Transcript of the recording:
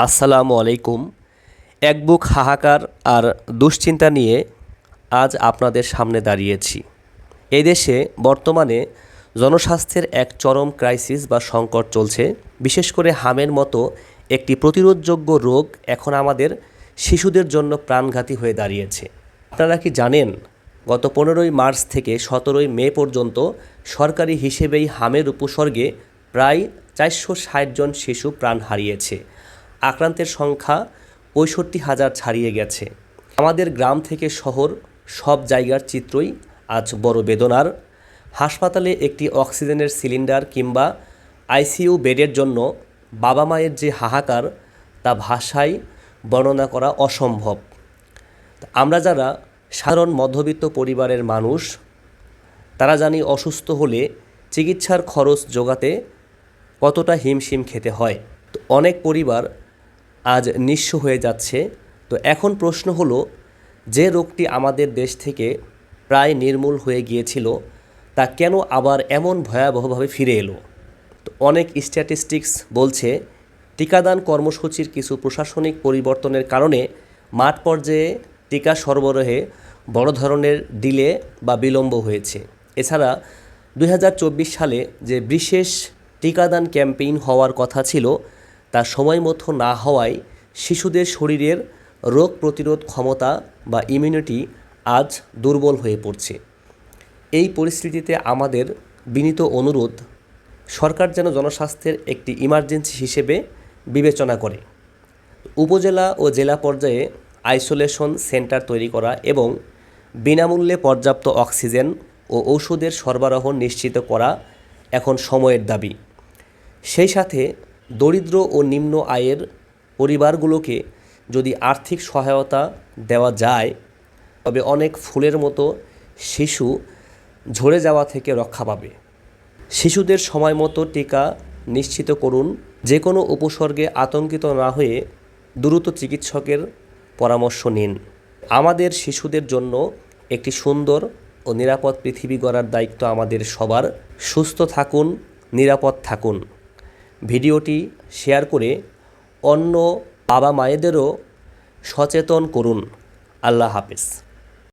আসসালামু আলাইকুম। এক বুক হাহাকার আর দুশ্চিন্তা নিয়ে আজ আপনাদের সামনে দাঁড়িয়েছি। এই দেশে বর্তমানে জনস্বাস্থ্যের এক চরম ক্রাইসিস বা সংকট চলছে। বিশেষ করে হামের মতো একটি প্রতিরোধযোগ্য রোগ এখন আমাদের শিশুদের জন্য প্রাণঘাতী হয়ে দাঁড়িয়েছে। আপনারা কি জানেন, গত 15ই মার্চ থেকে 17ই মে পর্যন্ত সরকারি হিসেবেই হামের উপসর্গে প্রায় 460 জন শিশু প্রাণ হারিয়েছে। আক্রান্তের সংখ্যা 65,000 ছাড়িয়ে গেছে। আমাদের গ্রাম থেকে শহর সব জায়গার চিত্রই আজ বড় বেদনার। হাসপাতালে একটি অক্সিজেনের সিলিন্ডার কিংবা আইসিইউ বেডের জন্য বাবা মায়ের যে হাহাকার তা ভাষায় বর্ণনা করা অসম্ভব। আমরা যারা সাধারণ মধ্যবিত্ত পরিবারের মানুষ, তারা জানি অসুস্থ হলে চিকিৎসার খরচ জোগাতে কতটা হিমশিম খেতে হয়। তো অনেক পরিবার আজ নিঃস্ব হয়ে যাচ্ছে। তো এখন প্রশ্ন হলো, যে রোগটি আমাদের দেশ থেকে প্রায় নির্মূল হয়ে গিয়েছিল তা কেন আবার এমন ভয়াবহভাবে ফিরে এলো? তো অনেক স্ট্যাটিস্টিক্স বলছে টিকাদান কর্মসূচির কিছু প্রশাসনিক পরিবর্তনের কারণে মাঠ পর্যায়ে টিকা সরবরাহে বড় ধরনের ডিলে বা বিলম্ব হয়েছে। এছাড়া 2024 সালে যে বিশেষ টিকাদান ক্যাম্পেইন হওয়ার কথা ছিল তা সময়মতো না হওয়ায় শিশুদের শরীরের রোগ প্রতিরোধ ক্ষমতা বা ইমিউনিটি আজ দুর্বল হয়ে পড়ছে। এই পরিস্থিতিতে আমাদের বিনীত অনুরোধ, সরকার যেন জনস্বাস্থ্যের একটি ইমার্জেন্সি হিসেবে বিবেচনা করে উপজেলা ও জেলা পর্যায়ে আইসোলেশন সেন্টার তৈরি করা এবং বিনামূল্যে পর্যাপ্ত অক্সিজেন ও ঔষধের সরবরাহ নিশ্চিত করা এখন সময়ের দাবি। সেই সাথে দরিদ্র ও নিম্ন আয়ের পরিবারগুলোকে যদি আর্থিক সহায়তা দেওয়া যায়, তবে অনেক ফুলের মতো শিশু ঝরে যাওয়া থেকে রক্ষা পাবে। শিশুদের সময় মতো টিকা নিশ্চিত করুন। যে কোনো উপসর্গে আতঙ্কিত না হয়ে দ্রুত চিকিৎসকের পরামর্শ নিন। আমাদের শিশুদের জন্য একটি সুন্দর ও নিরাপদ পৃথিবী গড়ার দায়িত্ব আমাদের সবার। সুস্থ থাকুন, নিরাপদ থাকুন। ভিডিওটি শেয়ার করে অন্য বাবা মায়েদেরও সচেতন করুন। আল্লাহ হাফেজ।